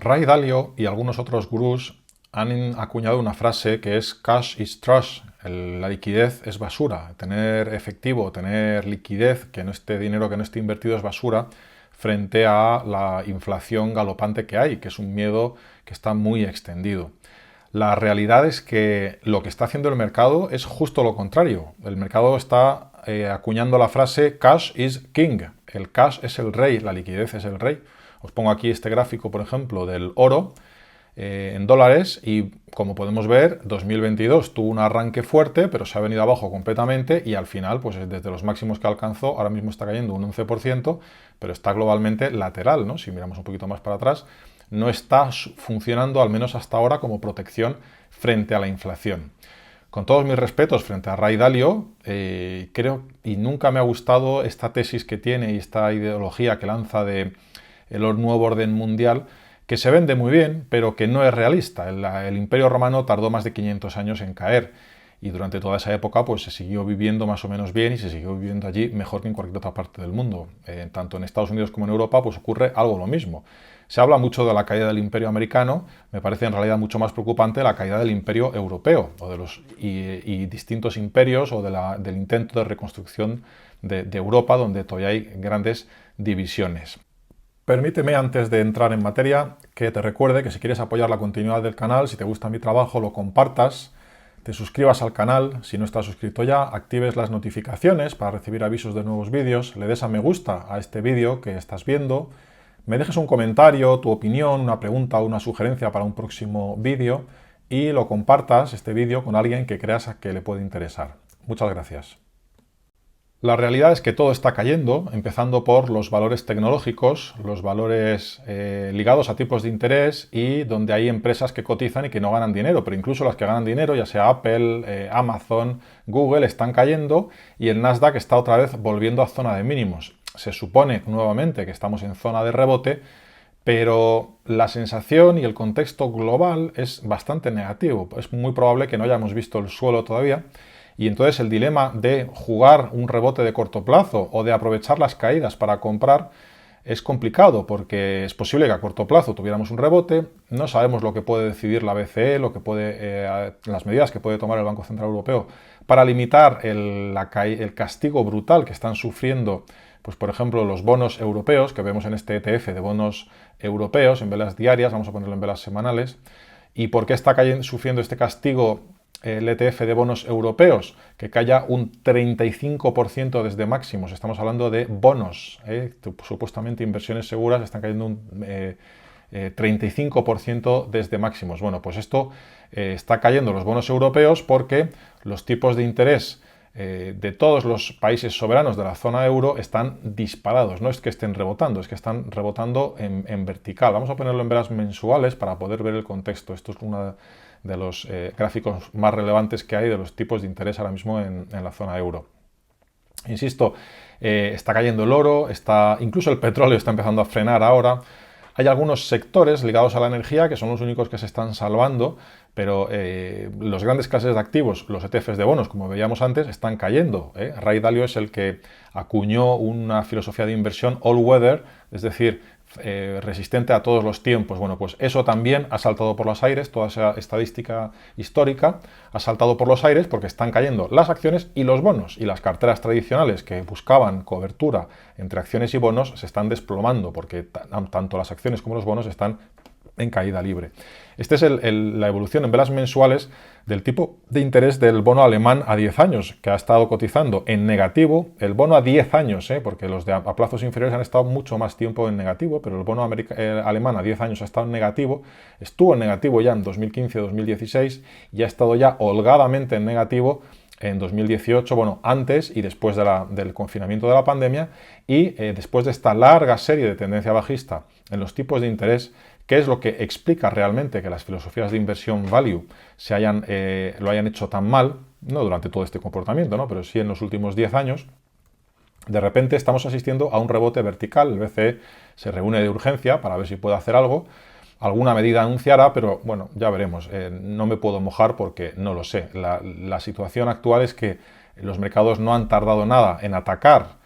Ray Dalio y algunos otros gurús han acuñado una frase que es cash is trash. La liquidez es basura. Tener efectivo, tener liquidez, que no esté dinero que no esté invertido, es basura frente a la inflación galopante que hay, que es un miedo que está muy extendido. La realidad es que lo que está haciendo el mercado es justo lo contrario. El mercado está acuñando la frase cash is king. El cash es el rey, la liquidez es el rey. Os pongo aquí este gráfico, por ejemplo, del oro en dólares y como podemos ver, 2022 tuvo un arranque fuerte, pero se ha venido abajo completamente y al final, pues desde los máximos que alcanzó, ahora mismo está cayendo un 11%, pero está globalmente lateral, ¿no? Si miramos un poquito más para atrás, no está funcionando, al menos hasta ahora, como protección frente a la inflación. Con todos mis respetos frente a Ray Dalio, creo y nunca me ha gustado esta tesis que tiene y esta ideología que lanza de el nuevo orden mundial, que se vende muy bien, pero que no es realista. El Imperio Romano tardó más de 500 años en caer y durante toda esa época pues se siguió viviendo más o menos bien y se siguió viviendo allí mejor que en cualquier otra parte del mundo. Tanto en Estados Unidos como en Europa pues ocurre algo lo mismo. Se habla mucho de la caída del Imperio americano, me parece en realidad mucho más preocupante la caída del Imperio europeo o de los distintos imperios o del intento de reconstrucción de Europa, donde todavía hay grandes divisiones. Permíteme, antes de entrar en materia, que te recuerde que si quieres apoyar la continuidad del canal, si te gusta mi trabajo, lo compartas, te suscribas al canal, si no estás suscrito ya, actives las notificaciones para recibir avisos de nuevos vídeos, le des a me gusta a este vídeo que estás viendo, me dejes un comentario, tu opinión, una pregunta o una sugerencia para un próximo vídeo y lo compartas, este vídeo, con alguien que creas que le puede interesar. Muchas gracias. La realidad es que todo está cayendo, empezando por los valores tecnológicos, los valores ligados a tipos de interés y donde hay empresas que cotizan y que no ganan dinero, pero incluso las que ganan dinero, ya sea Apple, Amazon, Google, están cayendo y el Nasdaq está otra vez volviendo a zona de mínimos. Se supone nuevamente que estamos en zona de rebote, pero la sensación y el contexto global es bastante negativo. Es muy probable que no hayamos visto el suelo todavía. Y entonces el dilema de jugar un rebote de corto plazo o de aprovechar las caídas para comprar es complicado porque es posible que a corto plazo tuviéramos un rebote, no sabemos lo que puede decidir la BCE, las medidas que puede tomar el Banco Central Europeo para limitar el castigo brutal que están sufriendo, pues por ejemplo, los bonos europeos que vemos en este ETF de bonos europeos en velas diarias, vamos a ponerlo en velas semanales. ¿Y por qué está sufriendo este castigo el ETF de bonos europeos, que caiga un 35% desde máximos? Estamos hablando de bonos, supuestamente inversiones seguras, están cayendo un 35% desde máximos. Bueno, pues esto está cayendo los bonos europeos porque los tipos de interés de todos los países soberanos de la zona euro están disparados. No es que estén rebotando, es que están rebotando en vertical. Vamos a ponerlo en velas mensuales para poder ver el contexto. Esto es una de los gráficos más relevantes que hay de los tipos de interés ahora mismo en la zona euro. Insisto, está cayendo el oro, incluso el petróleo está empezando a frenar ahora. Hay algunos sectores ligados a la energía que son los únicos que se están salvando, pero los grandes clases de activos, los ETFs de bonos, como veíamos antes, están cayendo. Ray Dalio es el que acuñó una filosofía de inversión all weather, es decir, resistente a todos los tiempos. Bueno, pues eso también ha saltado por los aires, toda esa estadística histórica ha saltado por los aires porque están cayendo las acciones y los bonos, y las carteras tradicionales que buscaban cobertura entre acciones y bonos se están desplomando porque tanto las acciones como los bonos están en caída libre. Esta es la evolución en velas mensuales del tipo de interés del bono alemán a 10 años, que ha estado cotizando en negativo. El bono a 10 años, porque los a plazos inferiores han estado mucho más tiempo en negativo, pero el bono alemán a 10 años ha estado en negativo. Estuvo en negativo ya en 2015-2016 y ha estado ya holgadamente en negativo en 2018, bueno, antes y después del confinamiento de la pandemia y después de esta larga serie de tendencia bajista en los tipos de interés, que es lo que explica realmente que las filosofías de inversión value lo hayan hecho tan mal, no durante todo este comportamiento, ¿no? Pero sí en los últimos 10 años. De repente estamos asistiendo a un rebote vertical. El BCE se reúne de urgencia para ver si puede hacer algo. Alguna medida anunciará, pero bueno, ya veremos. No me puedo mojar porque no lo sé. La situación actual es que los mercados no han tardado nada en atacar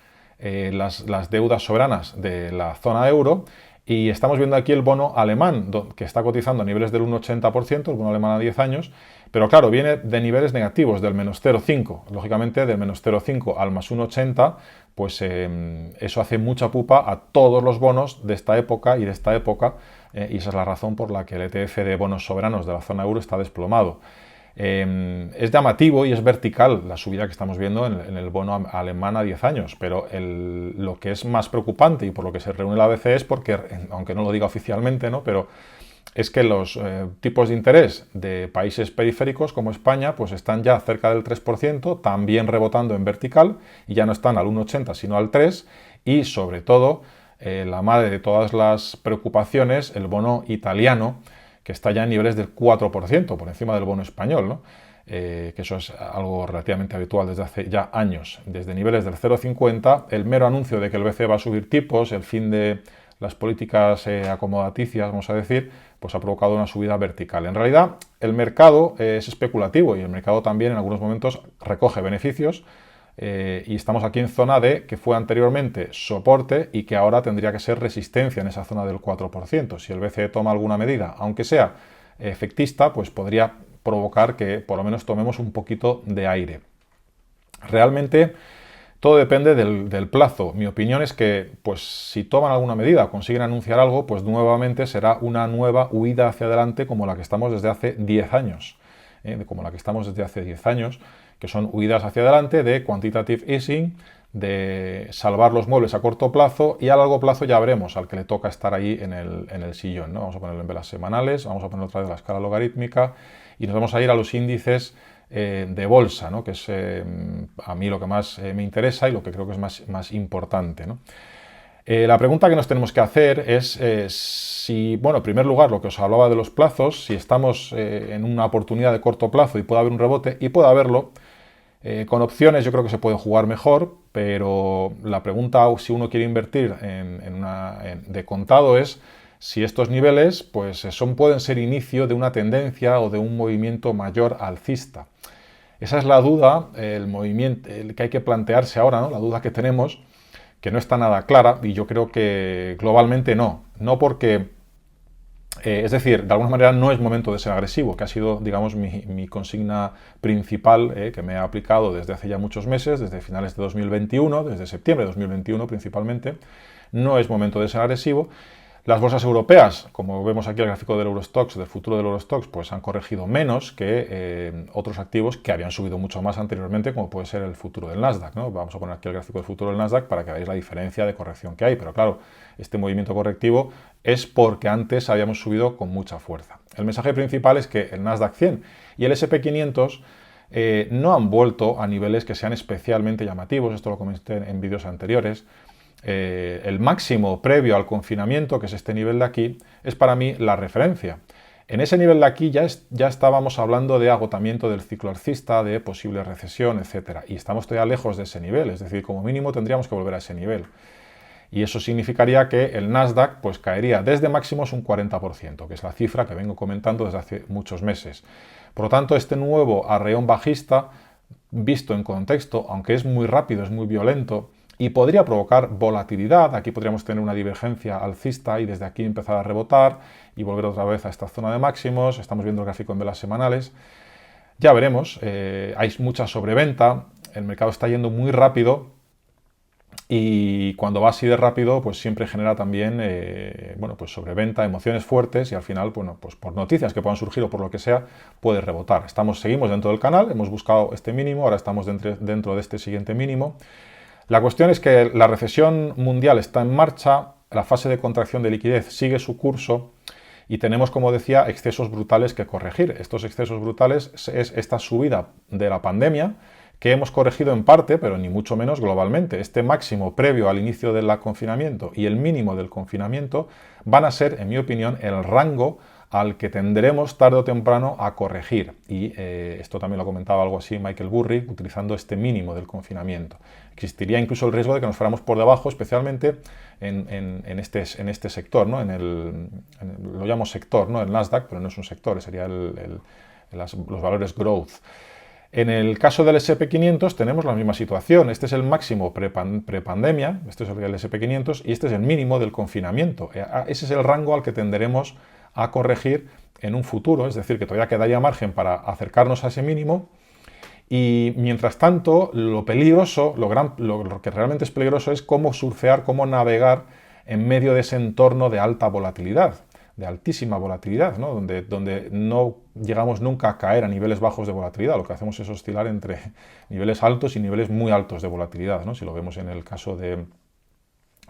las deudas soberanas de la zona euro Y estamos viendo aquí el bono alemán, que está cotizando a niveles del 1,80%, el bono alemán a 10 años, pero claro, viene de niveles negativos, del menos 0,5. Lógicamente, del menos 0,5 al más 1,80, pues eso hace mucha pupa a todos los bonos de esta época y de esta época, y esa es la razón por la que el ETF de bonos soberanos de la zona euro está desplomado. Es llamativo y es vertical la subida que estamos viendo en el bono alemán a 10 años, pero lo que es más preocupante y por lo que se reúne la BCE es porque, aunque no lo diga oficialmente, ¿no?, pero es que los tipos de interés de países periféricos como España pues están ya cerca del 3%, también rebotando en vertical, y ya no están al 1,80 sino al 3%, y sobre todo, la madre de todas las preocupaciones, el bono italiano, que está ya en niveles del 4%, por encima del bono español, ¿no? Que eso es algo relativamente habitual desde hace ya años. Desde niveles del 0,50, el mero anuncio de que el BCE va a subir tipos, el fin de las políticas acomodaticias, vamos a decir, pues ha provocado una subida vertical. En realidad, el mercado es especulativo y el mercado también en algunos momentos recoge beneficios, y estamos aquí en zona de que fue anteriormente soporte y que ahora tendría que ser resistencia en esa zona del 4%. Si el BCE toma alguna medida, aunque sea efectista, pues podría provocar que por lo menos tomemos un poquito de aire. Realmente todo depende del plazo. Mi opinión es que, pues, si toman alguna medida o consiguen anunciar algo, pues nuevamente será una nueva huida hacia adelante como la que estamos desde hace 10 años. Que son huidas hacia adelante de quantitative easing, de salvar los muebles a corto plazo, y a largo plazo ya veremos al que le toca estar ahí en el sillón, ¿no? Vamos a ponerlo en velas semanales, vamos a poner otra vez la escala logarítmica y nos vamos a ir a los índices de bolsa, ¿no?, que es a mí lo que más me interesa y lo que creo que es más importante, ¿no? La pregunta que nos tenemos que hacer es si, bueno, en primer lugar, lo que os hablaba de los plazos, si estamos en una oportunidad de corto plazo y puede haber un rebote, y puede haberlo, con opciones yo creo que se puede jugar mejor, pero la pregunta si uno quiere invertir de contado es si estos niveles pues pueden ser inicio de una tendencia o de un movimiento mayor alcista. Esa es la duda, el que hay que plantearse ahora, ¿no?, la duda que tenemos, que no está nada clara, y yo creo que globalmente no porque, es decir, de alguna manera no es momento de ser agresivo, que ha sido, digamos, mi consigna principal, que me ha aplicado desde hace ya muchos meses, desde finales de 2021, desde septiembre de 2021 principalmente. No es momento de ser agresivo. Las bolsas europeas, como vemos aquí el gráfico del Eurostoxx, del futuro del Eurostoxx, pues han corregido menos que otros activos que habían subido mucho más anteriormente, como puede ser el futuro del Nasdaq, ¿no? Vamos a poner aquí el gráfico del futuro del Nasdaq para que veáis la diferencia de corrección que hay. Pero claro, este movimiento correctivo es porque antes habíamos subido con mucha fuerza. El mensaje principal es que el Nasdaq 100 y el S&P 500 no han vuelto a niveles que sean especialmente llamativos. Esto lo comenté en vídeos anteriores. El máximo previo al confinamiento, que es este nivel de aquí, es para mí la referencia. En ese nivel de aquí ya estábamos hablando de agotamiento del ciclo alcista, de posible recesión, etc. Y estamos todavía lejos de ese nivel, es decir, como mínimo tendríamos que volver a ese nivel. Y eso significaría que el Nasdaq pues caería desde máximos un 40%, que es la cifra que vengo comentando desde hace muchos meses. Por lo tanto, este nuevo arreón bajista, visto en contexto, aunque es muy rápido, es muy violento, y podría provocar volatilidad. Aquí podríamos tener una divergencia alcista y desde aquí empezar a rebotar y volver otra vez a esta zona de máximos. Estamos viendo el gráfico en velas semanales. Ya veremos, hay mucha sobreventa, el mercado está yendo muy rápido y cuando va así de rápido pues siempre genera también pues sobreventa, emociones fuertes y al final, bueno, pues por noticias que puedan surgir o por lo que sea, puede rebotar. Seguimos dentro del canal, hemos buscado este mínimo, ahora estamos dentro de este siguiente mínimo. La cuestión es que la recesión mundial está en marcha, la fase de contracción de liquidez sigue su curso y tenemos, como decía, excesos brutales que corregir. Estos excesos brutales es esta subida de la pandemia que hemos corregido en parte, pero ni mucho menos globalmente. Este máximo previo al inicio del confinamiento y el mínimo del confinamiento van a ser, en mi opinión, el rango al que tendremos tarde o temprano a corregir. Y esto también lo comentaba algo así Michael Burry, utilizando este mínimo del confinamiento. Existiría incluso el riesgo de que nos fuéramos por debajo, especialmente en este sector, ¿no? Lo llamo sector, ¿no? El Nasdaq, pero no es un sector, sería los valores growth. En el caso del SP500 tenemos la misma situación. Este es el máximo prepandemia, este es el SP500 y este es el mínimo del confinamiento. Ese es el rango al que tenderemos a corregir en un futuro, es decir, que todavía quedaría margen para acercarnos a ese mínimo. Y mientras tanto, lo peligroso, lo que realmente es peligroso es cómo surfear, cómo navegar en medio de ese entorno de alta volatilidad, de altísima volatilidad, ¿no? Donde no llegamos nunca a caer a niveles bajos de volatilidad. Lo que hacemos es oscilar entre niveles altos y niveles muy altos de volatilidad, ¿no? Si lo vemos en el caso de...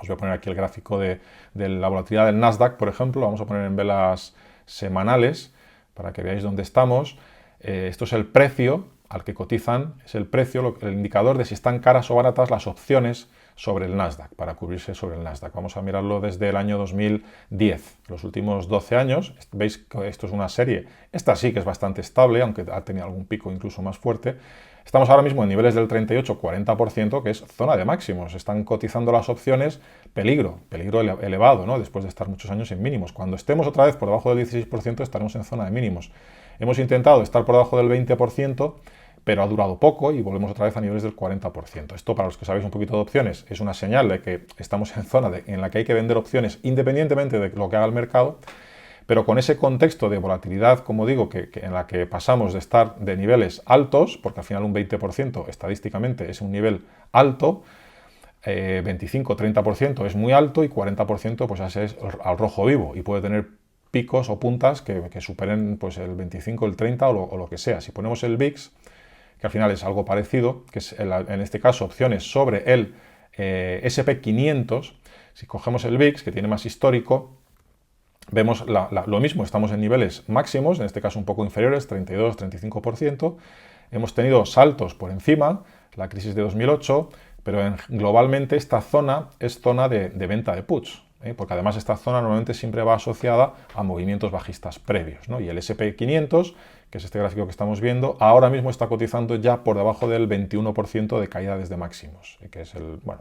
Os voy a poner aquí el gráfico de la volatilidad del Nasdaq, por ejemplo. Vamos a poner en velas semanales para que veáis dónde estamos. Esto es el precio al que cotizan, es el precio, el indicador de si están caras o baratas las opciones sobre el Nasdaq, para cubrirse sobre el Nasdaq. Vamos a mirarlo desde el año 2010, los últimos 12 años. Veis que esto es una serie, esta sí que es bastante estable, aunque ha tenido algún pico incluso más fuerte. Estamos ahora mismo en niveles del 38-40%, que es zona de máximos. Están cotizando las opciones peligro elevado, ¿no? Después de estar muchos años en mínimos. Cuando estemos otra vez por debajo del 16%, estaremos en zona de mínimos. Hemos intentado estar por debajo del 20%, pero ha durado poco y volvemos otra vez a niveles del 40%. Esto, para los que sabéis un poquito de opciones, es una señal de que estamos en zona en la que hay que vender opciones independientemente de lo que haga el mercado, pero con ese contexto de volatilidad, como digo, en la que pasamos de estar de niveles altos, porque al final un 20% estadísticamente es un nivel alto, 25-30% es muy alto y 40% pues es al rojo vivo y puede tener picos o puntas que superen pues, el 25, el 30 o lo que sea. Si ponemos el VIX, que al final es algo parecido, que es en este caso opciones sobre el SP500, si cogemos el VIX, que tiene más histórico, vemos lo mismo, estamos en niveles máximos, en este caso un poco inferiores, 32-35%, hemos tenido saltos por encima, la crisis de 2008, pero globalmente esta zona es zona de venta de puts, porque además esta zona normalmente siempre va asociada a movimientos bajistas previos, ¿no? Y el SP500, que es este gráfico que estamos viendo, ahora mismo está cotizando ya por debajo del 21% de caída desde máximos, que es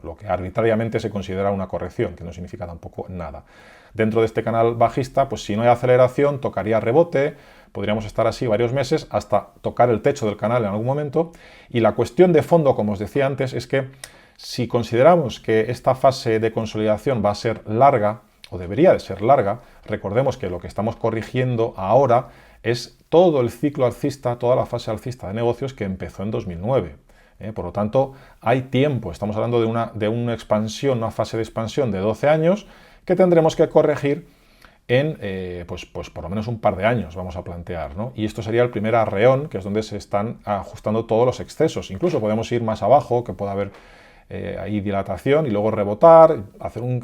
lo que arbitrariamente se considera una corrección, que no significa tampoco nada. Dentro de este canal bajista, pues si no hay aceleración, tocaría rebote, podríamos estar así varios meses hasta tocar el techo del canal en algún momento. Y la cuestión de fondo, como os decía antes, es que si consideramos que esta fase de consolidación va a ser larga, o debería de ser larga, recordemos que lo que estamos corrigiendo ahora es todo el ciclo alcista, toda la fase alcista de negocios que empezó en 2009. Por lo tanto, hay tiempo, estamos hablando de una expansión, una fase de expansión de 12 años que tendremos que corregir en pues por lo menos un par de años, vamos a plantear, ¿no? Y esto sería el primer arreón, que es donde se están ajustando todos los excesos. Incluso podemos ir más abajo, que pueda haber ahí dilatación y luego rebotar,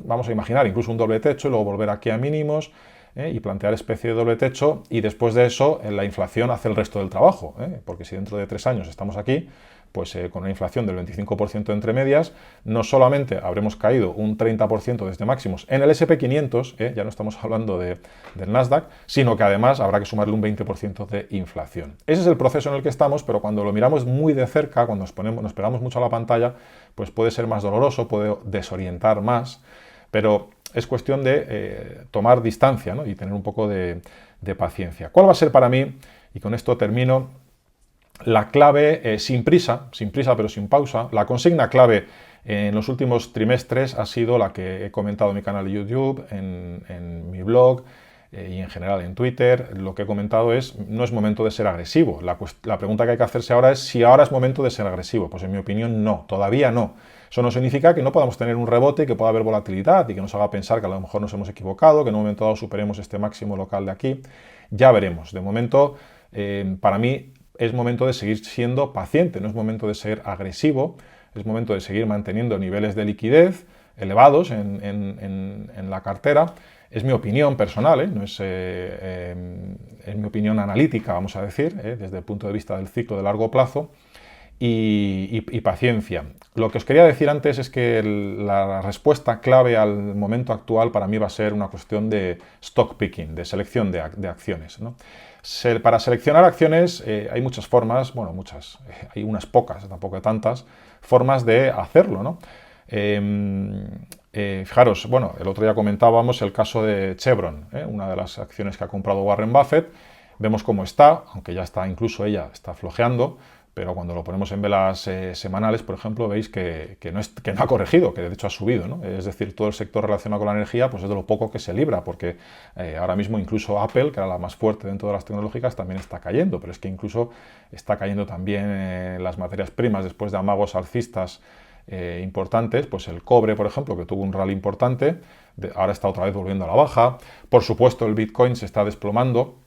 vamos a imaginar incluso un doble techo y luego volver aquí a mínimos y plantear especie de doble techo, y después de eso la inflación hace el resto del trabajo, porque si dentro de 3 años estamos aquí, pues con una inflación del 25% entre medias, no solamente habremos caído un 30% desde máximos en el SP500, ya no estamos hablando del Nasdaq, sino que además habrá que sumarle un 20% de inflación. Ese es el proceso en el que estamos, pero cuando lo miramos muy de cerca, cuando nos pegamos mucho a la pantalla, pues puede ser más doloroso, puede desorientar más, pero es cuestión de tomar distancia, ¿no? Y tener un poco de paciencia. ¿Cuál va a ser para mí? Y con esto termino. La clave, sin prisa pero sin pausa, la consigna clave en los últimos trimestres ha sido la que he comentado en mi canal de YouTube, en mi blog y en general en Twitter. Lo que he comentado es, no es momento de ser agresivo. La pregunta que hay que hacerse ahora es si ahora es momento de ser agresivo. Pues en mi opinión no, todavía no. Eso no significa que no podamos tener un rebote, que pueda haber volatilidad y que nos haga pensar que a lo mejor nos hemos equivocado, que en un momento dado superemos este máximo local de aquí. Ya veremos. De momento, para mí, es momento de seguir siendo paciente, no es momento de ser agresivo, es momento de seguir manteniendo niveles de liquidez elevados en la cartera. Es mi opinión personal, no es mi opinión analítica, vamos a decir, desde el punto de vista del ciclo de largo plazo, y paciencia. Lo que os quería decir antes es que la respuesta clave al momento actual para mí va a ser una cuestión de stock picking, de selección de acciones, ¿no? Para seleccionar acciones hay muchas formas, bueno, hay unas pocas, tampoco tantas, formas de hacerlo, ¿no? Fijaros, bueno, el otro día comentábamos el caso de Chevron, una de las acciones que ha comprado Warren Buffett. Vemos cómo está, aunque ya está, incluso ella está flojeando, pero cuando lo ponemos en velas semanales, por ejemplo, veis que no ha corregido, que de hecho ha subido, ¿no? Es decir, todo el sector relacionado con la energía pues es de lo poco que se libra, porque ahora mismo incluso Apple, que era la más fuerte dentro de las tecnológicas, también está cayendo, pero es que incluso está cayendo también las materias primas después de amagos alcistas importantes, pues el cobre, por ejemplo, que tuvo un rally importante, ahora está otra vez volviendo a la baja. Por supuesto, el Bitcoin se está desplomando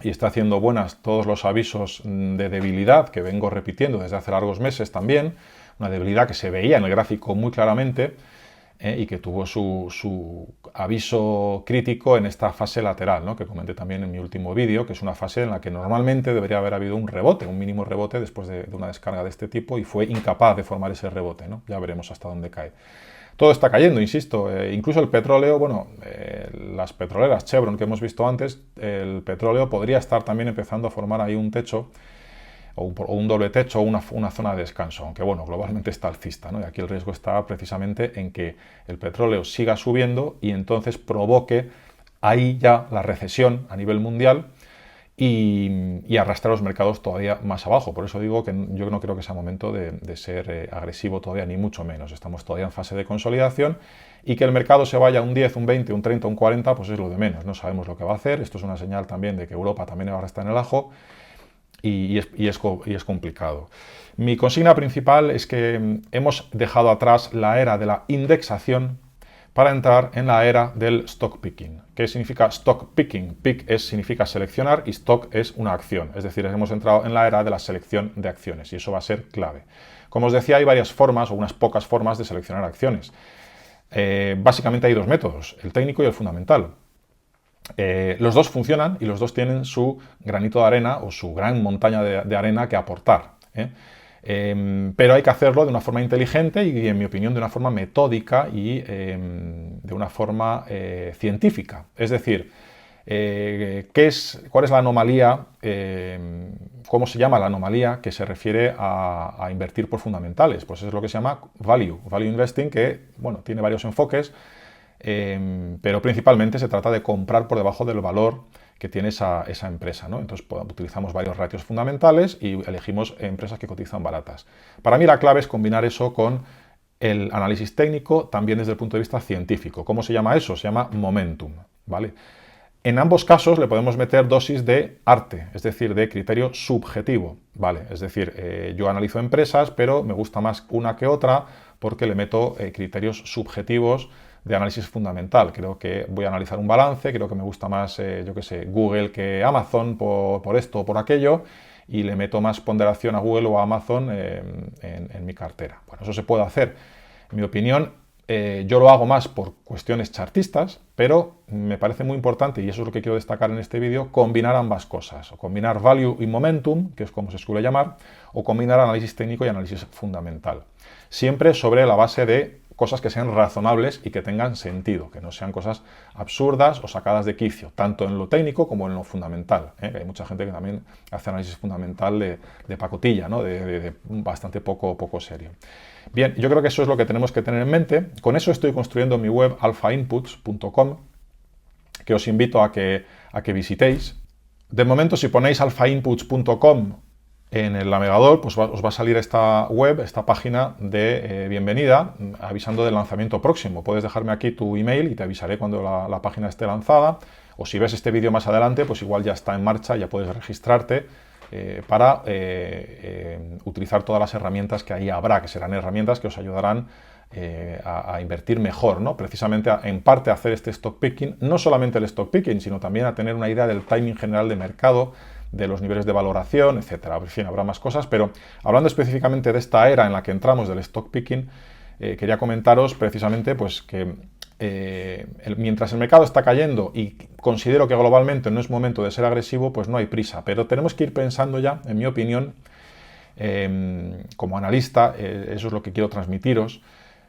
y está haciendo buenas todos los avisos de debilidad que vengo repitiendo desde hace largos meses también, una debilidad que se veía en el gráfico muy claramente y que tuvo su aviso crítico en esta fase lateral, ¿no? Que comenté también en mi último vídeo, que es una fase en la que normalmente debería haber habido un rebote, un mínimo rebote después de una descarga de este tipo, y fue incapaz de formar ese rebote, ¿no? Ya veremos hasta dónde cae. Todo está cayendo, insisto, incluso el petróleo, bueno, las petroleras Chevron que hemos visto antes, el petróleo podría estar también empezando a formar ahí un techo, o un doble techo, o una zona de descanso, aunque bueno, globalmente está alcista, ¿no? Y aquí el riesgo está precisamente en que el petróleo siga subiendo y entonces provoque ahí ya la recesión a nivel mundial y arrastrar los mercados todavía más abajo. Por eso digo que yo no creo que sea momento de ser agresivo todavía, ni mucho menos. Estamos todavía en fase de consolidación y que el mercado se vaya a un 10, un 20, un 30, un 40, pues es lo de menos. No sabemos lo que va a hacer. Esto es una señal también de que Europa también va a estar en el ajo y es complicado. Mi consigna principal es que hemos dejado atrás la era de la indexación para entrar en la era del stock picking. ¿Qué significa stock picking? Pick significa seleccionar y stock es una acción. Es decir, hemos entrado en la era de la selección de acciones y eso va a ser clave. Como os decía, hay varias formas o unas pocas formas de seleccionar acciones. Básicamente hay dos métodos, el técnico y el fundamental. Los dos funcionan y los dos tienen su granito de arena o su gran montaña de arena que aportar. Pero hay que hacerlo de una forma inteligente y, en mi opinión, de una forma metódica y de una forma científica. Es decir, ¿cuál es la anomalía? ¿Cómo se llama la anomalía que se refiere a invertir por fundamentales? Pues es lo que se llama value investing, que bueno, tiene varios enfoques, pero principalmente se trata de comprar por debajo del valor que tiene esa empresa, ¿no? Entonces utilizamos varios ratios fundamentales y elegimos empresas que cotizan baratas. Para mí la clave es combinar eso con el análisis técnico, también desde el punto de vista científico. ¿Cómo se llama eso? Se llama momentum, ¿vale? En ambos casos le podemos meter dosis de arte, es decir, de criterio subjetivo, ¿vale? Es decir, yo analizo empresas, pero me gusta más una que otra porque le meto criterios subjetivos de análisis fundamental. Creo que voy a analizar un balance, creo que me gusta más, yo qué sé, Google que Amazon por esto o por aquello, y le meto más ponderación a Google o a Amazon en mi cartera. Bueno, eso se puede hacer. En mi opinión, yo lo hago más por cuestiones chartistas, pero me parece muy importante, y eso es lo que quiero destacar en este vídeo, combinar ambas cosas, o combinar value y momentum, que es como se suele llamar, o combinar análisis técnico y análisis fundamental. Siempre sobre la base de cosas que sean razonables y que tengan sentido, que no sean cosas absurdas o sacadas de quicio, tanto en lo técnico como en lo fundamental. Hay mucha gente que también hace análisis fundamental de pacotilla, ¿no? de bastante poco serio. Bien, yo creo que eso es lo que tenemos que tener en mente. Con eso estoy construyendo mi web alphainputs.com, que os invito a que visitéis. De momento, si ponéis alphainputs.com en el navegador, pues os va a salir esta web, esta página de bienvenida, avisando del lanzamiento próximo. Puedes dejarme aquí tu email y te avisaré cuando la página esté lanzada. O si ves este vídeo más adelante, pues igual ya está en marcha, ya puedes registrarte para utilizar todas las herramientas que ahí habrá, que serán herramientas que os ayudarán a invertir mejor, ¿no? Precisamente en parte a hacer este stock picking, no solamente el stock picking, sino también a tener una idea del timing general de mercado, de los niveles de valoración, etcétera. En fin, habrá más cosas, pero hablando específicamente de esta era en la que entramos del stock picking, quería comentaros precisamente pues que mientras el mercado está cayendo y considero que globalmente no es momento de ser agresivo, pues no hay prisa, pero tenemos que ir pensando ya, en mi opinión, como analista, eso es lo que quiero transmitiros,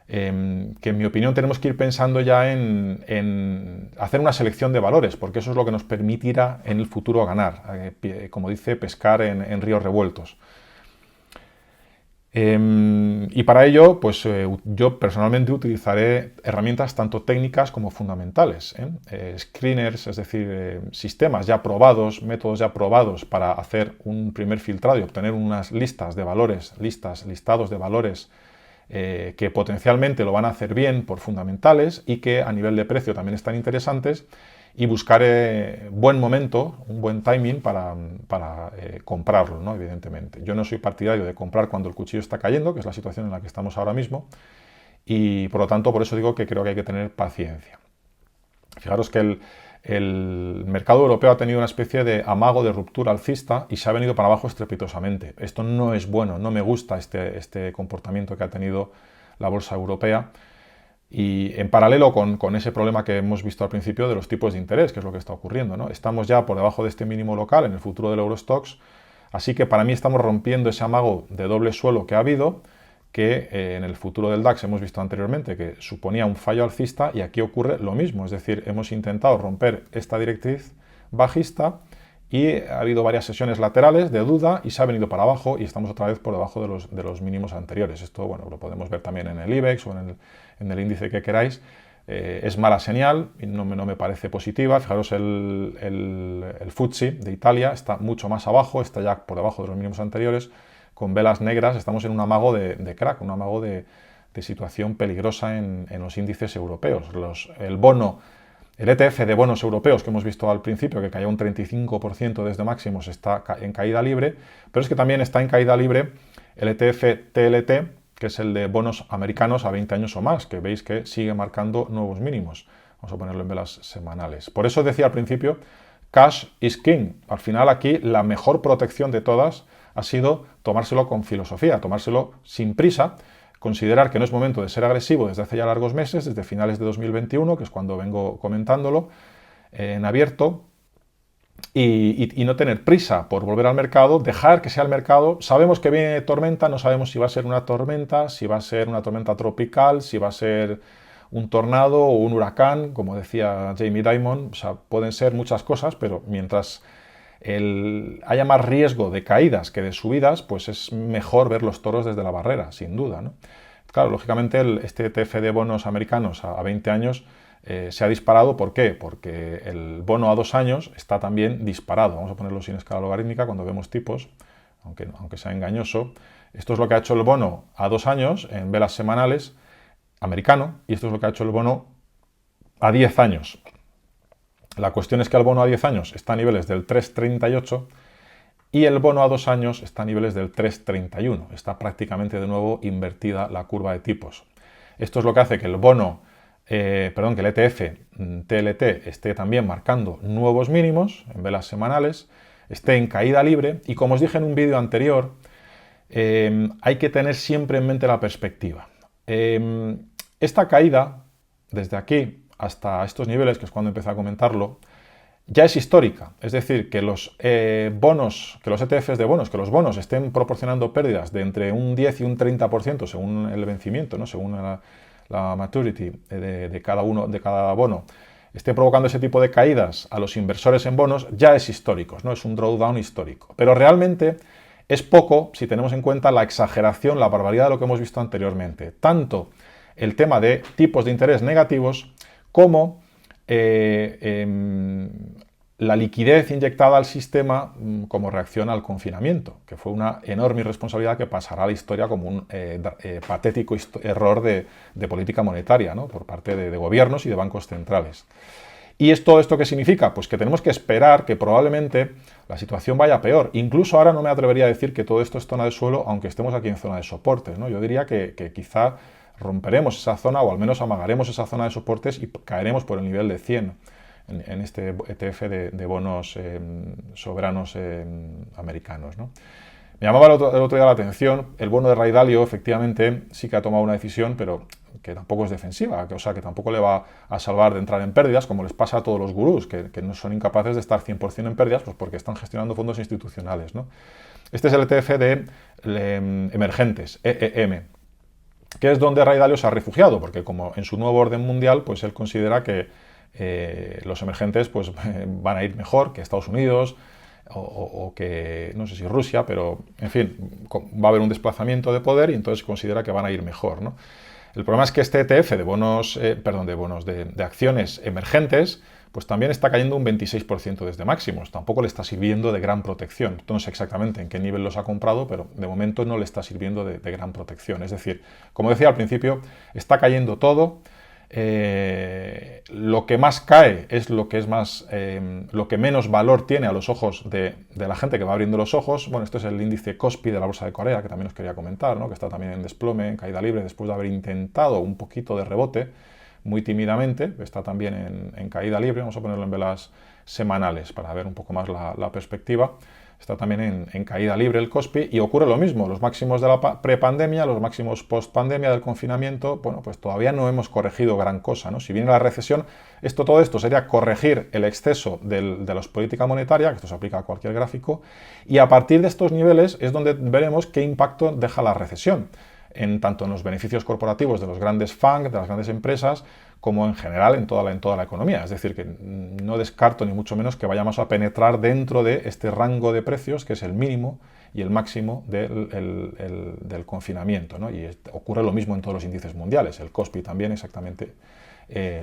que en mi opinión tenemos que ir pensando ya en hacer una selección de valores, porque eso es lo que nos permitirá en el futuro ganar, como dice, pescar en ríos revueltos. Y para ello, pues yo personalmente utilizaré herramientas tanto técnicas como fundamentales. Screeners, es decir, sistemas ya probados, métodos ya probados para hacer un primer filtrado y obtener unas listas de valores, listados de valores que potencialmente lo van a hacer bien por fundamentales y que a nivel de precio también están interesantes, y buscar buen momento, un buen timing para comprarlo, ¿no? Evidentemente. Yo no soy partidario de comprar cuando el cuchillo está cayendo, que es la situación en la que estamos ahora mismo, y por lo tanto por eso digo que creo que hay que tener paciencia. Fijaros que el mercado europeo ha tenido una especie de amago de ruptura alcista y se ha venido para abajo estrepitosamente. Esto no es bueno, no me gusta este comportamiento que ha tenido la bolsa europea. Y en paralelo con ese problema que hemos visto al principio de los tipos de interés, que es lo que está ocurriendo, ¿no? Estamos ya por debajo de este mínimo local en el futuro del Eurostoxx, así que para mí estamos rompiendo ese amago de doble suelo que ha habido, que en el futuro del DAX hemos visto anteriormente que suponía un fallo alcista, y aquí ocurre lo mismo, es decir, hemos intentado romper esta directriz bajista y ha habido varias sesiones laterales de duda y se ha venido para abajo y estamos otra vez por debajo de los mínimos anteriores. Esto, bueno, lo podemos ver también en el IBEX o en el índice que queráis. Es mala señal y no me parece positiva. Fijaros, el FTSE de Italia está mucho más abajo, está ya por debajo de los mínimos anteriores, con velas negras. Estamos en un amago de crack, un amago de situación peligrosa en los índices europeos. El ETF de bonos europeos que hemos visto al principio, que cayó un 35% desde máximos, está en caída libre, pero es que también está en caída libre el ETF TLT, que es el de bonos americanos a 20 años o más, que veis que sigue marcando nuevos mínimos. Vamos a ponerlo en velas semanales. Por eso decía al principio, cash is king. Al final aquí la mejor protección de todas ha sido tomárselo con filosofía, tomárselo sin prisa, considerar que no es momento de ser agresivo desde hace ya largos meses, desde finales de 2021, que es cuando vengo comentándolo en abierto, y no tener prisa por volver al mercado, dejar que sea el mercado. Sabemos que viene tormenta, no sabemos si va a ser una tormenta, si va a ser una tormenta tropical, si va a ser un tornado o un huracán, como decía Jamie Dimon. O sea, pueden ser muchas cosas, pero mientras haya más riesgo de caídas que de subidas, pues es mejor ver los toros desde la barrera, sin duda, ¿no? Claro, lógicamente este ETF de bonos americanos a 20 años se ha disparado. ¿Por qué? Porque el bono a 2 años está también disparado. Vamos a ponerlo sin escala logarítmica cuando vemos tipos, aunque sea engañoso. Esto es lo que ha hecho el bono a 2 años en velas semanales americano, y esto es lo que ha hecho el bono a 10 años. La cuestión es que el bono a 10 años está a niveles del 3,38 y el bono a 2 años está a niveles del 3,31. Está prácticamente de nuevo invertida la curva de tipos. Esto es lo que hace que el que el ETF TLT esté también marcando nuevos mínimos en velas semanales, esté en caída libre, y como os dije en un vídeo anterior, hay que tener siempre en mente la perspectiva. Esta caída, desde aquí hasta estos niveles, que es cuando empecé a comentarlo, ya es histórica. Es decir, que los ETFs de bonos, que los bonos estén proporcionando pérdidas de entre un 10 y un 30% según el vencimiento, ¿no? Según la maturity de cada bono, esté provocando ese tipo de caídas a los inversores en bonos, ya es histórico, ¿no? Es un drawdown histórico. Pero realmente es poco si tenemos en cuenta la exageración, la barbaridad de lo que hemos visto anteriormente. Tanto el tema de tipos de interés negativos como la liquidez inyectada al sistema como reacción al confinamiento, que fue una enorme irresponsabilidad que pasará a la historia como un patético error de política monetaria, ¿no? Por parte de gobiernos y de bancos centrales. ¿Y esto qué significa? Pues que tenemos que esperar que probablemente la situación vaya peor. Incluso ahora no me atrevería a decir que todo esto es zona de suelo, aunque estemos aquí en zona de soportes, ¿no? Yo diría que quizá romperemos esa zona, o al menos amagaremos esa zona de soportes y caeremos por el nivel de 100 en este ETF de bonos soberanos americanos, ¿no? Me llamaba el otro día la atención el bono de Ray Dalio. Efectivamente sí que ha tomado una decisión, pero que tampoco es defensiva, o sea, que tampoco le va a salvar de entrar en pérdidas, como les pasa a todos los gurús, que no son incapaces de estar 100% en pérdidas, pues porque están gestionando fondos institucionales, ¿no? Este es el ETF de emergentes, EEM, que es donde Ray Dalio se ha refugiado, porque como en su nuevo orden mundial, pues él considera que los emergentes pues, van a ir mejor que Estados Unidos, o que, no sé si Rusia, pero en fin, va a haber un desplazamiento de poder y entonces considera que van a ir mejor, ¿no? El problema es que este ETF de bonos, de acciones emergentes, pues también está cayendo un 26% desde máximos. Tampoco le está sirviendo de gran protección. No sé exactamente en qué nivel los ha comprado, pero de momento no le está sirviendo de gran protección. Es decir, como decía al principio, está cayendo todo. Lo que más cae es lo que es más, lo que menos valor tiene a los ojos de la gente que va abriendo los ojos. Bueno, esto es el índice Kospi de la Bolsa de Corea, que también os quería comentar, ¿no? Que está también en desplome, en caída libre, después de haber intentado un poquito de rebote, muy tímidamente. Está también en caída libre. Vamos a ponerlo en velas semanales para ver un poco más la perspectiva. Está también en caída libre el Kospi y ocurre lo mismo. Los máximos de la prepandemia, los máximos post-pandemia del confinamiento, bueno, pues todavía no hemos corregido gran cosa, ¿no? Si viene la recesión, todo esto sería corregir el exceso de la política monetaria, que esto se aplica a cualquier gráfico, y a partir de estos niveles es donde veremos qué impacto deja la recesión, tanto en los beneficios corporativos de los grandes FANG, de las grandes empresas, como en general en toda la economía. Es decir, que no descarto ni mucho menos que vayamos a penetrar dentro de este rango de precios, que es el mínimo y el máximo del confinamiento, ¿no? Y ocurre lo mismo en todos los índices mundiales, el Kospi también exactamente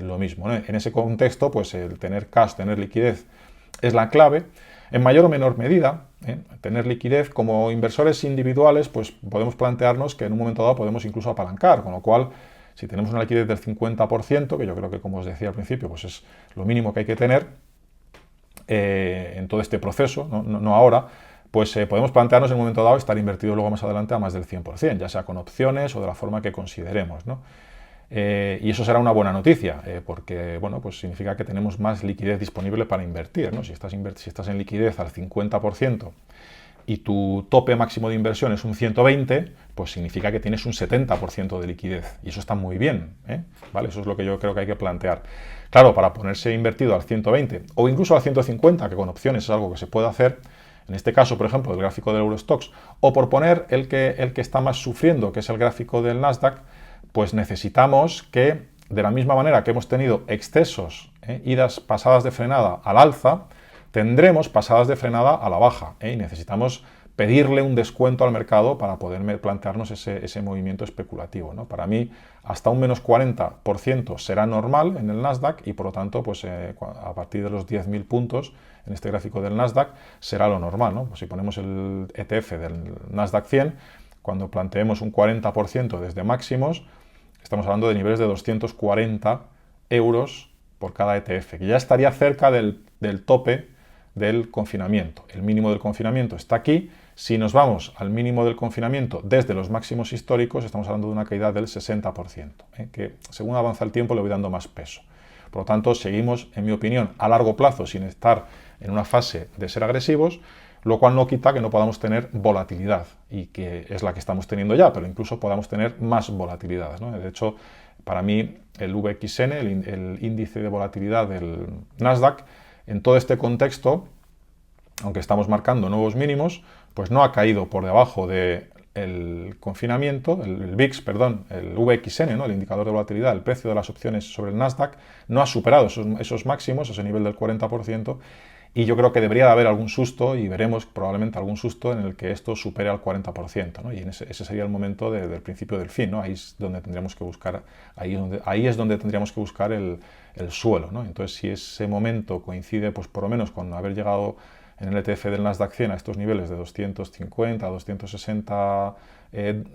lo mismo, ¿no? En ese contexto, pues el tener cash, tener liquidez, es la clave. En mayor o menor medida, tener liquidez como inversores individuales, pues podemos plantearnos que en un momento dado podemos incluso apalancar, con lo cual, si tenemos una liquidez del 50%, que yo creo que, como os decía al principio, pues es lo mínimo que hay que tener en todo este proceso, no ahora, pues podemos plantearnos en un momento dado estar invertidos luego más adelante a más del 100%, ya sea con opciones o de la forma que consideremos, ¿no? Y eso será una buena noticia, porque bueno, pues significa que tenemos más liquidez disponible para invertir, ¿no? Si estás en liquidez al 50% y tu tope máximo de inversión es un 120, pues significa que tienes un 70% de liquidez. Y eso está muy bien, ¿vale? Eso es lo que yo creo que hay que plantear. Claro, para ponerse invertido al 120 o incluso al 150, que con opciones es algo que se puede hacer, en este caso, por ejemplo, el gráfico del Eurostoxx, o por poner el que está más sufriendo, que es el gráfico del Nasdaq, pues necesitamos que, de la misma manera que hemos tenido excesos, pasadas de frenada al alza, tendremos pasadas de frenada a la baja, y necesitamos pedirle un descuento al mercado para poder plantearnos ese movimiento especulativo, ¿no? Para mí, hasta un menos 40% será normal en el Nasdaq y, por lo tanto, pues, a partir de los 10.000 puntos en este gráfico del Nasdaq será lo normal, ¿no? Pues si ponemos el ETF del Nasdaq 100, cuando planteemos un 40% desde máximos, estamos hablando de niveles de 240 euros por cada ETF, que ya estaría cerca del tope del confinamiento. El mínimo del confinamiento está aquí. Si nos vamos al mínimo del confinamiento desde los máximos históricos, estamos hablando de una caída del 60%, que según avanza el tiempo le voy dando más peso. Por lo tanto, seguimos, en mi opinión, a largo plazo sin estar en una fase de ser agresivos, lo cual no quita que no podamos tener volatilidad, y que es la que estamos teniendo ya, pero incluso podamos tener más volatilidad, ¿no? De hecho, para mí, el VXN, el índice de volatilidad del Nasdaq, en todo este contexto, aunque estamos marcando nuevos mínimos, pues no ha caído por debajo del confinamiento, el VIX, perdón, el VXN, ¿no? El indicador de volatilidad, el precio de las opciones sobre el Nasdaq, no ha superado esos máximos, ese nivel del 40%, y yo creo que debería de haber algún susto, y veremos probablemente algún susto en el que esto supere al 40%, ¿no? Y ese sería el momento del principio del fin, ¿no? Ahí es donde tendríamos que buscar, ahí es donde tendríamos que buscar el suelo, ¿no? Entonces, si ese momento coincide, pues por lo menos con haber llegado en el ETF del Nasdaq 100 a estos niveles de 250 a 260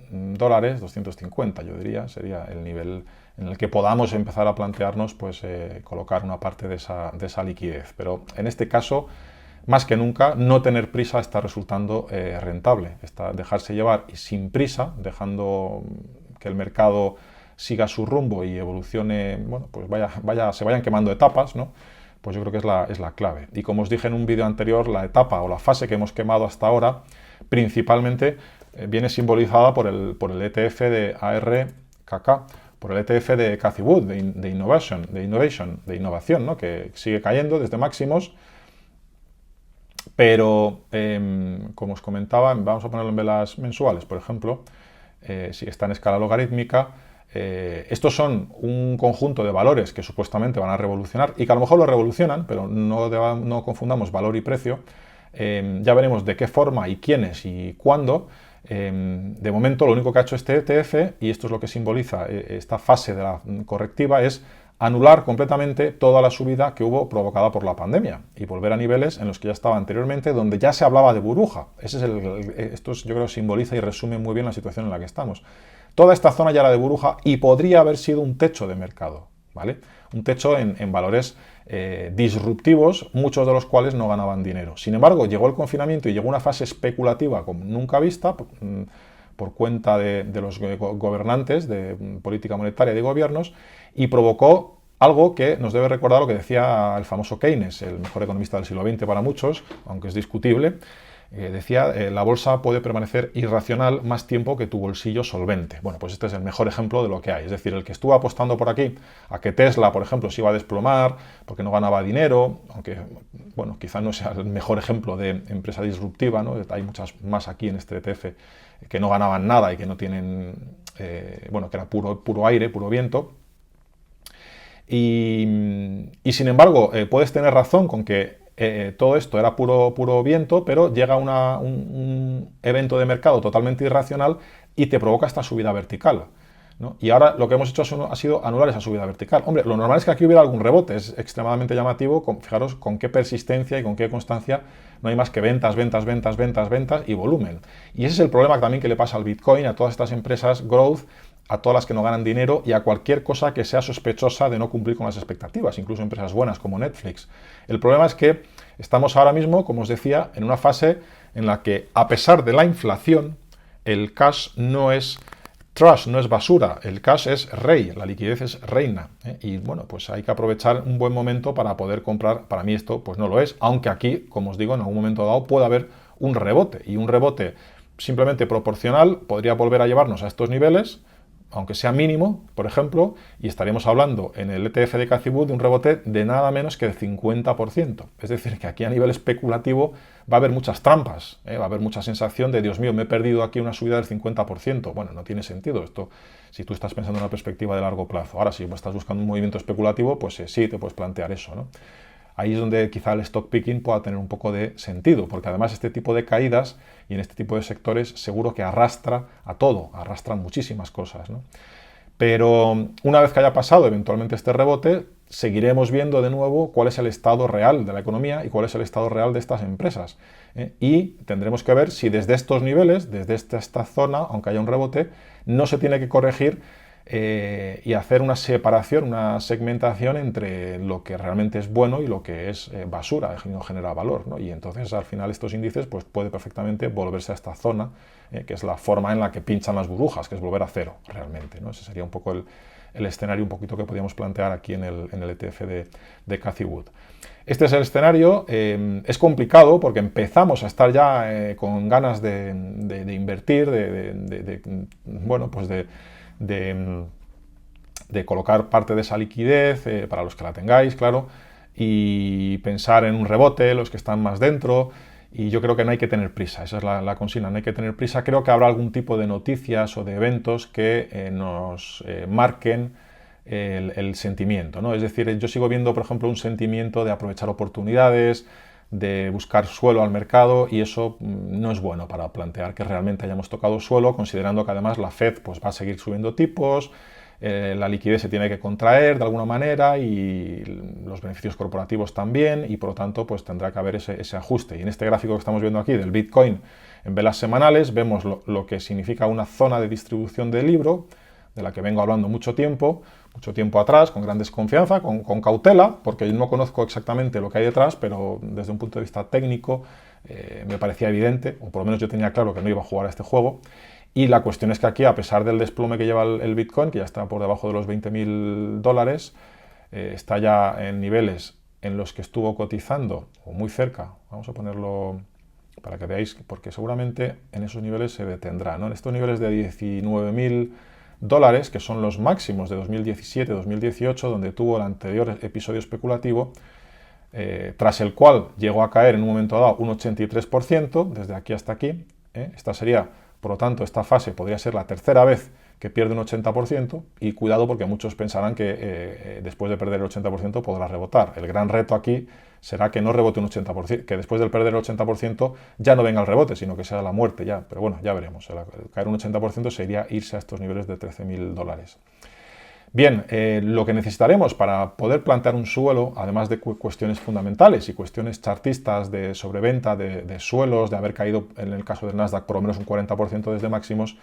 dólares, 250 yo diría, sería el nivel en el que podamos empezar a plantearnos, pues, colocar una parte de esa liquidez. Pero en este caso, más que nunca, no tener prisa está resultando rentable. Dejarse llevar y sin prisa, dejando que el mercado siga su rumbo y evolucione, bueno, pues se vayan quemando etapas, ¿no? Pues yo creo que es la clave. Y como os dije en un vídeo anterior, la etapa o la fase que hemos quemado hasta ahora, principalmente viene simbolizada por el ETF de ARKK, por el ETF de Cathie Wood, de innovación, ¿no? Que sigue cayendo desde máximos, pero como os comentaba, vamos a ponerlo en velas mensuales, por ejemplo, si está en escala logarítmica. Estos son un conjunto de valores que supuestamente van a revolucionar y que a lo mejor lo revolucionan, pero no confundamos valor y precio. Ya veremos de qué forma y quiénes y cuándo. De momento lo único que ha hecho este ETF, y esto es lo que simboliza esta fase de la correctiva, es anular completamente toda la subida que hubo provocada por la pandemia y volver a niveles en los que ya estaba anteriormente, donde ya se hablaba de burbuja. Esto yo creo simboliza y resume muy bien la situación en la que estamos. Toda esta zona ya era de burbuja y podría haber sido un techo de mercado, ¿vale? Un techo en valores disruptivos, muchos de los cuales no ganaban dinero. Sin embargo, llegó el confinamiento y llegó una fase especulativa como nunca vista por cuenta de los gobernantes de política monetaria y de gobiernos, y provocó algo que nos debe recordar lo que decía el famoso Keynes, el mejor economista del siglo XX para muchos, aunque es discutible. Decía, la bolsa puede permanecer irracional más tiempo que tu bolsillo solvente. Bueno, pues este es el mejor ejemplo de lo que hay. Es decir, el que estuvo apostando por aquí a que Tesla, por ejemplo, se iba a desplomar porque no ganaba dinero, aunque, bueno, quizá no sea el mejor ejemplo de empresa disruptiva, ¿no? Hay muchas más aquí en este ETF que no ganaban nada y que no tienen, bueno, que era puro aire, puro viento. Y sin embargo, puedes tener razón con que todo esto era puro viento, pero llega un evento de mercado totalmente irracional y te provoca esta subida vertical, ¿no? Y ahora lo que hemos hecho ha sido anular esa subida vertical. Hombre, lo normal es que aquí hubiera algún rebote, es extremadamente llamativo, fijaros con qué persistencia y con qué constancia no hay más que ventas y volumen. Y ese es el problema también que le pasa al Bitcoin, a todas estas empresas growth, a todas las que no ganan dinero y a cualquier cosa que sea sospechosa de no cumplir con las expectativas, incluso empresas buenas como Netflix. El problema es que estamos ahora mismo, como os decía, en una fase en la que, a pesar de la inflación, el cash no es trash, no es basura, el cash es rey, la liquidez es reina, ¿eh? Y bueno, pues hay que aprovechar un buen momento para poder comprar. Para mí esto pues no lo es, aunque aquí, como os digo, en algún momento dado puede haber un rebote, y un rebote simplemente proporcional podría volver a llevarnos a estos niveles, aunque sea mínimo, por ejemplo, y estaríamos hablando en el ETF de Cathie Wood de un rebote de nada menos que el 50%. Es decir, que aquí a nivel especulativo va a haber muchas trampas, va a haber mucha sensación de, Dios mío, me he perdido aquí una subida del 50%. Bueno, no tiene sentido esto si tú estás pensando en una perspectiva de largo plazo. Ahora, si estás buscando un movimiento especulativo, pues sí, te puedes plantear eso, ¿no? Ahí es donde quizá el stock picking pueda tener un poco de sentido, porque además este tipo de caídas y en este tipo de sectores seguro que arrastra a todo, arrastra muchísimas cosas, ¿no? Pero una vez que haya pasado eventualmente este rebote, seguiremos viendo de nuevo cuál es el estado real de la economía y cuál es el estado real de estas empresas. Y tendremos que ver si desde estos niveles, desde esta zona, aunque haya un rebote, no se tiene que corregir y hacer una separación, una segmentación entre lo que realmente es bueno y lo que es basura y no genera valor, ¿no? Y entonces al final estos índices pues puede perfectamente volverse a esta zona, que es la forma en la que pinchan las burbujas, que es volver a cero realmente, ¿no? Ese sería un poco el escenario un poquito que podríamos plantear aquí en el ETF de Cathie Wood. Este es el escenario. Es complicado porque empezamos a estar ya con ganas de invertir, bueno, pues de colocar parte de esa liquidez, para los que la tengáis, claro, y pensar en un rebote, los que están más dentro. Y yo creo que no hay que tener prisa, esa es la consigna, no hay que tener prisa. Creo que habrá algún tipo de noticias o de eventos que nos marquen el sentimiento, ¿no? Es decir, yo sigo viendo, por ejemplo, un sentimiento de aprovechar oportunidades, de buscar suelo al mercado, y eso no es bueno para plantear que realmente hayamos tocado suelo, considerando que además la Fed pues, va a seguir subiendo tipos, la liquidez se tiene que contraer de alguna manera y los beneficios corporativos también, y por lo tanto pues tendrá que haber ese ajuste. Y en este gráfico que estamos viendo aquí del Bitcoin en velas semanales vemos lo que significa una zona de distribución del libro, de la que vengo hablando mucho tiempo atrás, con gran desconfianza, con cautela, porque yo no conozco exactamente lo que hay detrás, pero desde un punto de vista técnico me parecía evidente, o por lo menos yo tenía claro que no iba a jugar a este juego. Y la cuestión es que aquí, a pesar del desplome que lleva el Bitcoin, que ya está por debajo de los $20.000, está ya en niveles en los que estuvo cotizando, o muy cerca, vamos a ponerlo para que veáis, porque seguramente en esos niveles se detendrá, ¿no? En estos niveles de $19.000, que son los máximos de 2017-2018, donde tuvo el anterior episodio especulativo, tras el cual llegó a caer en un momento dado un 83%, desde aquí hasta aquí. Esta sería, por lo tanto, esta fase podría ser la tercera vez que pierde un 80%, y cuidado porque muchos pensarán que después de perder el 80% podrá rebotar. El gran reto aquí será que no rebote un 80%, que después del perder el 80% ya no venga el rebote, sino que sea la muerte ya. Pero bueno, ya veremos. El caer un 80% sería irse a estos niveles de $13.000. Bien, lo que necesitaremos para poder plantear un suelo, además de cuestiones fundamentales y cuestiones chartistas de sobreventa de suelos, de haber caído en el caso del Nasdaq por lo menos un 40% desde máximos,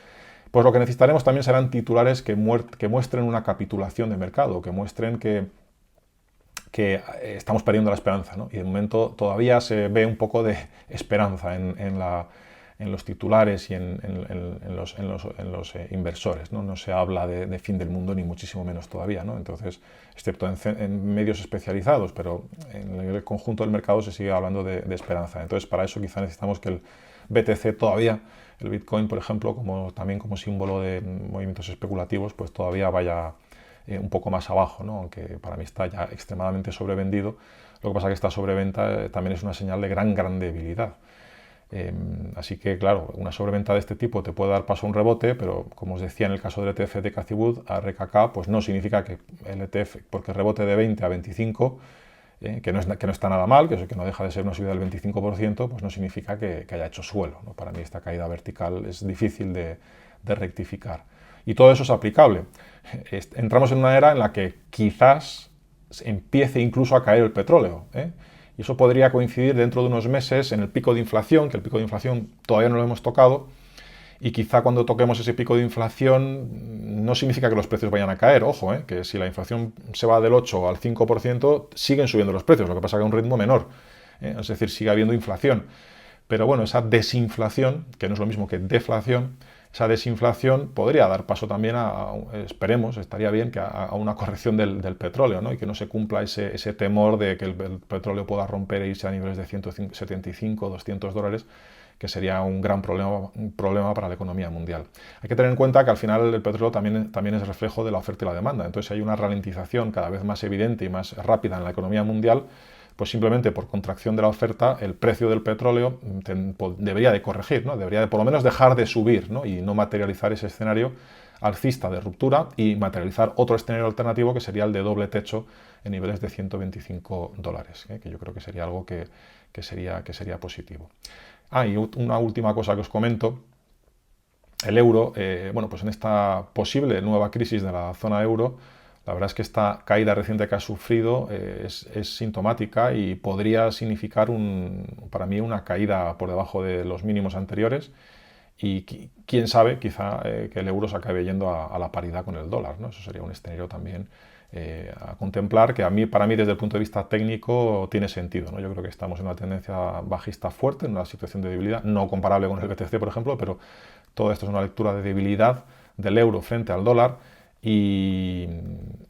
pues lo que necesitaremos también serán titulares que muestren una capitulación de mercado, que muestren que estamos perdiendo la esperanza, ¿no? Y de momento todavía se ve un poco de esperanza en los titulares y en los inversores, ¿no? No se habla de fin del mundo, ni muchísimo menos todavía, ¿no? Entonces, excepto en medios especializados, pero en el conjunto del mercado se sigue hablando de esperanza. Entonces, para eso quizá necesitamos que el BTC todavía, el Bitcoin, por ejemplo, también como símbolo de movimientos especulativos, pues todavía vaya un poco más abajo, ¿no? Aunque para mí está ya extremadamente sobrevendido. Lo que pasa es que esta sobreventa también es una señal de gran debilidad. Así que, claro, una sobreventa de este tipo te puede dar paso a un rebote, pero como os decía en el caso del ETF de Cathie Wood, RKK, pues no significa que el ETF, porque rebote de 20 a 25, que no está nada mal, que no deja de ser una subida del 25%, pues no significa que haya hecho suelo, ¿no? Para mí esta caída vertical es difícil de rectificar. Y todo eso es aplicable. Entramos en una era en la que quizás empiece incluso a caer el petróleo, y eso podría coincidir dentro de unos meses en el pico de inflación, que el pico de inflación todavía no lo hemos tocado, y quizá cuando toquemos ese pico de inflación no significa que los precios vayan a caer, ojo, que si la inflación se va del 8 al 5%, siguen subiendo los precios, lo que pasa que a un ritmo menor, es decir, sigue habiendo inflación. Pero bueno, esa desinflación, que no es lo mismo que deflación, esa desinflación podría dar paso también esperemos, estaría bien, que a una corrección del petróleo, ¿no? Y que no se cumpla ese temor de que el petróleo pueda romper e irse a niveles de $175, $200, que sería un gran problema para la economía mundial. Hay que tener en cuenta que al final el petróleo también es reflejo de la oferta y la demanda. Entonces, si hay una ralentización cada vez más evidente y más rápida en la economía mundial, pues simplemente por contracción de la oferta, el precio del petróleo debería de corregir, ¿no? Debería de por lo menos dejar de subir, ¿no? Y no materializar ese escenario alcista de ruptura y materializar otro escenario alternativo que sería el de doble techo en niveles de $125, que yo creo que sería algo que sería positivo. Y una última cosa que os comento. El euro, bueno, pues en esta posible nueva crisis de la zona euro, la verdad es que esta caída reciente que ha sufrido es sintomática y podría significar para mí una caída por debajo de los mínimos anteriores y quién sabe, quizá que el euro se acabe yendo a la paridad con el dólar, ¿no? Eso sería un escenario también a contemplar que para mí desde el punto de vista técnico tiene sentido, ¿no? Yo creo que estamos en una tendencia bajista fuerte, en una situación de debilidad, no comparable con el BTC, por ejemplo, pero todo esto es una lectura de debilidad del euro frente al dólar. Y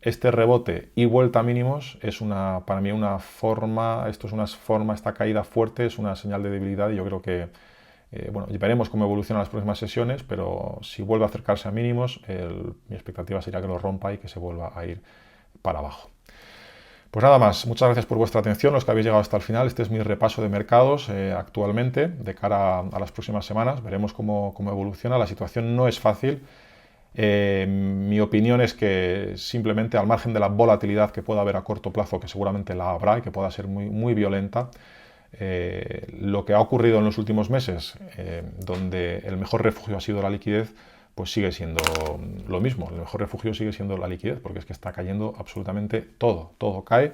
este rebote y vuelta a mínimos es para mí una forma, esta caída fuerte es una señal de debilidad y yo creo que, bueno, veremos cómo evolucionan las próximas sesiones, pero si vuelve a acercarse a mínimos, mi expectativa sería que lo rompa y que se vuelva a ir para abajo. Pues nada más, muchas gracias por vuestra atención, los que habéis llegado hasta el final. Este es mi repaso de mercados actualmente, de cara a las próximas semanas. Veremos cómo evoluciona. La situación no es fácil. Mi opinión es que simplemente al margen de la volatilidad que pueda haber a corto plazo, que seguramente la habrá y que pueda ser muy violenta, lo que ha ocurrido en los últimos meses, donde el mejor refugio ha sido la liquidez, pues sigue siendo lo mismo. El mejor refugio sigue siendo la liquidez, porque es que está cayendo absolutamente todo cae.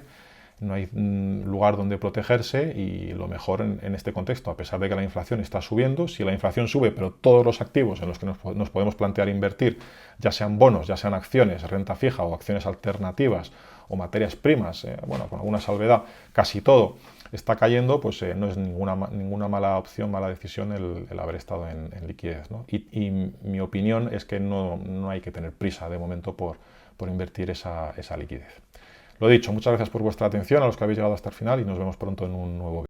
No hay lugar donde protegerse y lo mejor en este contexto, a pesar de que la inflación está subiendo, si la inflación sube, pero todos los activos en los que nos podemos plantear invertir, ya sean bonos, ya sean acciones, renta fija o acciones alternativas o materias primas, bueno, con alguna salvedad, casi todo está cayendo, pues no es ninguna mala opción, mala decisión el haber estado en liquidez, ¿no? Y mi opinión es que no hay que tener prisa de momento por invertir esa liquidez. Lo dicho, muchas gracias por vuestra atención, a los que habéis llegado hasta el final y nos vemos pronto en un nuevo vídeo.